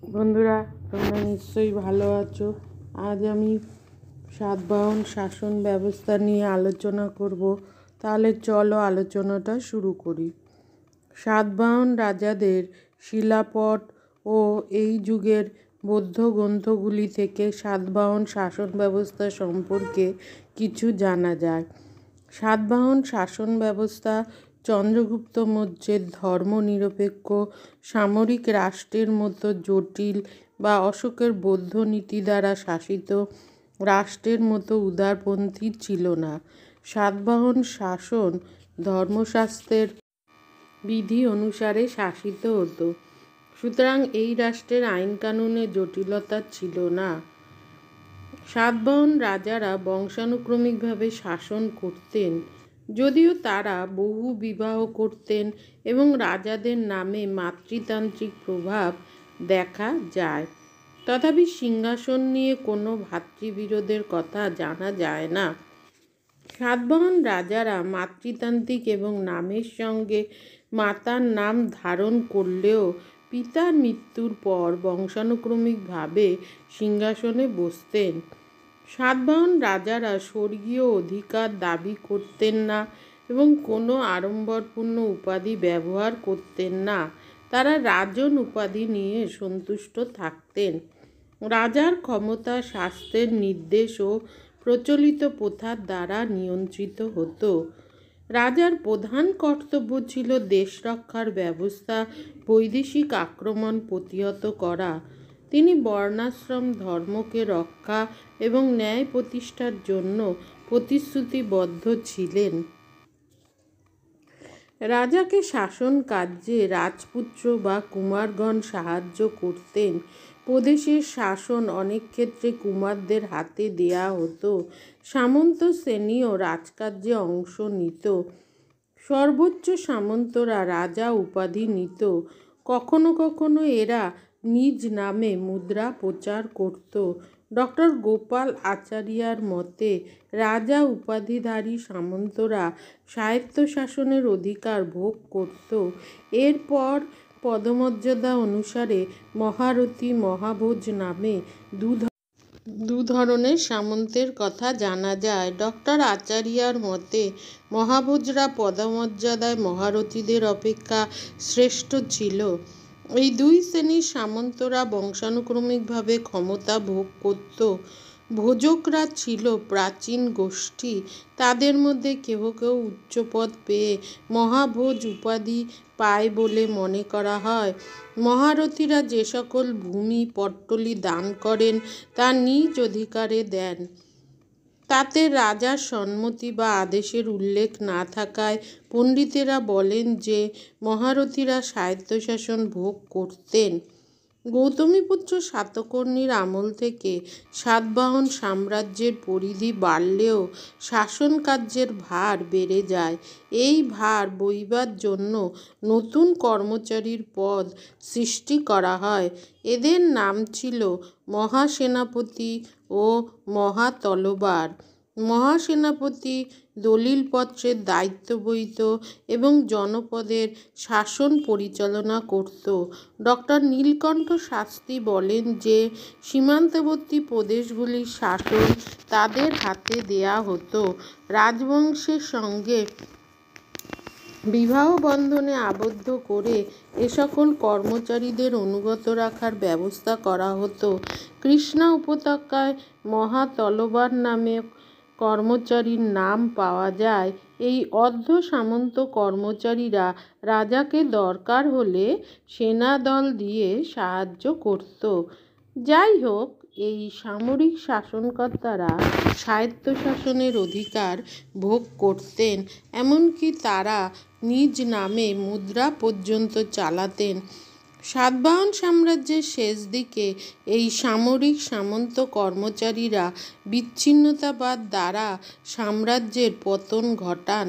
বন্ধুরা, তোমরা নিশ্চয়ই ভালো আছো। আজ আমি সাতবাহন শাসন ব্যবস্থা নিয়ে আলোচনা করব। তাহলে চলো আলোচনাটা শুরু করি। সাতবাহন রাজাদের শিলাপট ও এই যুগের বৌদ্ধ গ্রন্থগুলি থেকে সাতবাহন শাসন ব্যবস্থা সম্পর্কে কিছু জানা যায়। সাতবাহন শাসন ব্যবস্থা চন্দ্রগুপ্ত মৌর্যের ধর্মনিরপেক্ষ সামরিক রাষ্ট্রের মতো জটিল বা অশোকের বৌদ্ধ নীতি দ্বারা শাসিত রাষ্ট্রের মতো উদারপন্থী ছিল না। সাতবাহন শাসন ধর্মশাস্ত্রের বিধি অনুসারে শাসিত হতো, সুতরাং এই রাষ্ট্রের আইনকানুনে জটিলতা ছিল না। সাতবাহন রাজারা বংশানুক্রমিকভাবে শাসন করতেন, যদিও তারা বহু বিবাহ করতেন এবং রাজাদের নামে মাতৃতান্ত্রিক প্রভাব দেখা যায়। তথাপি সিংহাসন নিয়ে কোনো ভ্রাতৃবিরোধের কথা জানা যায় না। সাতবাহন রাজারা মাতৃতান্ত্রিক এবং নামের সঙ্গে মাতার নাম ধারণ করলেও পিতার মৃত্যুর পর বংশানুক্রমিকভাবে সিংহাসনে বসতেন। সাতবাহন রাজারা স্বর্গীয় অধিকার দাবি করতেন না এবং কোনো আড়ম্বরপূর্ণ উপাধি ব্যবহার করতেন না। তারা রাজন উপাধি নিয়ে সন্তুষ্ট থাকতেন। রাজার ক্ষমতা শাস্ত্রের নির্দেশ ও প্রচলিত প্রথার দ্বারা নিয়ন্ত্রিত হতো। রাজার প্রধান কর্তব্য ছিল দেশ রক্ষার ব্যবস্থা, বৈদেশিক আক্রমণ প্রতিহত করা। তিনি বর্ণাশ্রম ধর্মকে রক্ষা এবং ন্যায় প্রতিষ্ঠার জন্য প্রতিশ্রুতিবদ্ধ ছিলেন। রাজাকে শাসন কার্যে রাজপুত্র বা কুমারগণ সাহায্য করতেন। প্রদেশের শাসন অনেক ক্ষেত্রে কুমারদের হাতে দেয়া হতো। সামন্ত শ্রেণীও রাজকার্যে অংশ নিত। সর্বোচ্চ সামন্তরা রাজা উপাধি নিত। কখনো কখনো এরা নিজ নামে মুদ্রা প্রচার করত। ডক্টর গোপাল আচারিয়ার মতে রাজা উপাধিধারী সামন্তরা স্বায়ত্তশাসনের অধিকার ভোগ করত। এরপর পদমর্যাদা অনুসারে মহারথী, মহাভোজ নামে দু ধরনের সামন্তের কথা জানা যায়। ডক্টর আচারিয়ার মতে মহাভোজরা পদমর্যাদায় মহারথীদের অপেক্ষা শ্রেষ্ঠ ছিল। এই দুই শ্রেণীর সামন্তরা বংশানুক্রমিকভাবে ক্ষমতা ভোগ করত। ভোজকরা ছিল প্রাচীন গোষ্ঠী। তাদের মধ্যে কেহ কেউ উচ্চপদ পেয়ে মহাভোজ উপাধি পায় বলে মনে করা হয়। মহারথীরা যে সকল ভূমি পট্টলি দান করেন তা নিজ অধিকারে দেন। তাতে রাজার সম্মতি বা আদেশের উল্লেখ না থাকায় পণ্ডিতেরা বলেন যে মহারথীরা স্বায়ত্তশাসন ভোগ করতেন। গৌতমীপুত্র সাতকর্ণীর আমল থেকে সাতবাহন সাম্রাজ্যের পরিধি বাড়লেও শাসন কার্যের ভার বেড়ে যায়। এই ভার বইবার জন্য নতুন কর্মচারীর পদ সৃষ্টি করা হয়। এদের নাম ছিল মহাসেনাপতি ও মহাতলবার। মহাসেনাপতি দলিলপত্রের দায়িত্ব বহিত এবং জনপদের শাসন পরিচালনা করত। ডক্টর নীলকণ্ঠ শাস্ত্রী বলেন যে সীমান্তবর্তী প্রদেশগুলির শাসন তাদের হাতে দেয়া হতো। রাজবংশের সঙ্গে বিবাহ বন্ধনে আবদ্ধ করে এ সকল কর্মচারীদের অনুগত রাখার ব্যবস্থা করা হতো। কৃষ্ণা উপত্যকায় মহাতলবার নামে কর্মচারীর নাম পাওয়া যায়। এই অর্ধ সামন্ত কর্মচারীরা রাজাকে দরকার হলে সেনাদল দিয়ে সাহায্য করত। যাই হোক, এই সামরিক শাসনকর্তারা স্বায়ত্তশাসনের অধিকার ভোগ করতেন। এমনকি তারা নিজ নামে মুদ্রা পর্যন্ত চালাতেন। সাতবাহন সাম্রাজ্যের শেষ দিকে এই সামরিক সামন্ত কর্মচারীরা বিচ্ছিন্নতাবাদ দ্বারা সাম্রাজ্যের পতন ঘটান।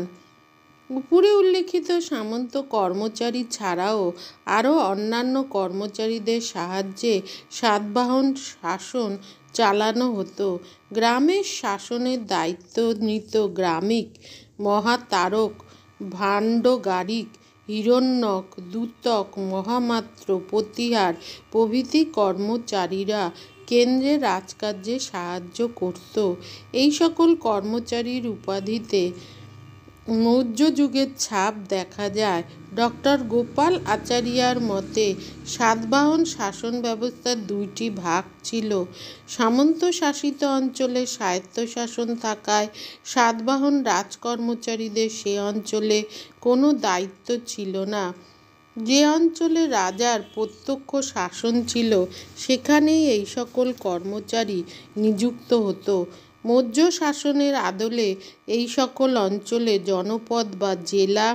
উপরে উল্লেখিত সামন্ত কর্মচারী ছাড়াও আরও অন্যান্য কর্মচারীদের সাহায্যে সাতবাহন শাসন চালানো হতো। গ্রামের শাসনের দায়িত্ব নিত গ্রামিক, মহাতারক, ভাণ্ডগারিক হিরণ্যক, দূতক, মহামাত্র, প্রতিহার প্রভৃতি কর্মচারীরা কেন্দ্রের রাজকার্যে সাহায্য করত। এই সকল কর্মচারীর উপাধিতে মৌর্য যুগের ছাপ দেখা যায়। ডক্টর গোপাল আচারিয়ার মতে সাতবাহন শাসন ব্যবস্থার দুইটি ভাগ ছিল। সামন্ত শাসিত অঞ্চলে স্বায়ত্তশাসন থাকায় সাতবাহন রাজকর্মচারীদের সে অঞ্চলে কোনো দায়িত্ব ছিল না। যে অঞ্চলে রাজার প্রত্যক্ষ শাসন ছিল সেখানেই এই সকল কর্মচারী নিযুক্ত হতো। মৌর্য শাসনের আদলে এই সকল অঞ্চলে জনপদ বা জেলা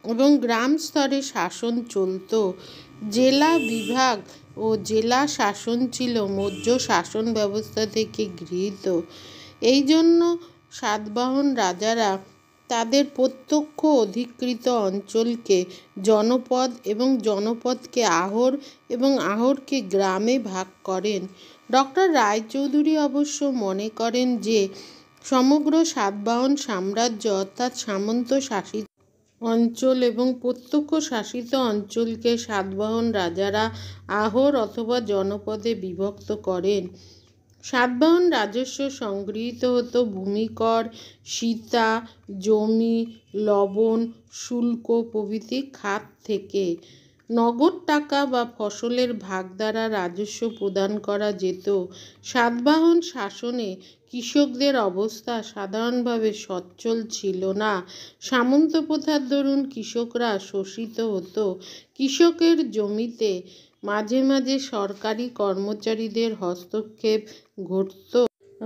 এবং গ্রাম স্তরে শাসন চলত। জেলা বিভাগ ও জেলা শাসন ছিল মৌর্য শাসন ব্যবস্থা থেকে গৃহীত। এই জন্য সাতবাহন রাজারা তাদের প্রত্যক্ষ অধিকৃত অঞ্চলকে জনপদ এবং জনপদকে আহর এবং আহরকে গ্রামে ভাগ করেন। ডক্টর রায়চৌধুরী অবশ্য মনে করেন যে সমগ্র সাতবাহন সাম্রাজ্য অর্থাৎ সামন্ত শাসিত অঞ্চল এবং প্রত্যক্ষ শাসিত অঞ্চলকে সাতবাহন রাজারা আহর অথবা জনপদে বিভক্ত করেন। সাতবাহন রাজস্ব সংগৃহীত হতো ভূমিকর, সীতা, জমি, লবণ, শুল্ক প্রভৃতি খাত থেকে। নগদ টাকা বা ফসলের ভাগ দ্বারা রাজস্ব প্রদান করা যেত। সাতবাহন শাসনে কৃষকদের অবস্থা সাধারণভাবে সচ্ছল ছিল না। সামন্ত প্রথার দরুন কৃষকরা শোষিত হতো। কৃষকের জমিতে মাঝে মাঝে সরকারি কর্মচারীদের হস্তক্ষেপ ঘটত।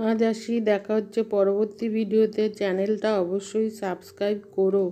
আজ আসি, দেখা হচ্ছে পরবর্তী ভিডিওতে। চ্যানেলটা অবশ্যই সাবস্ক্রাইব করো।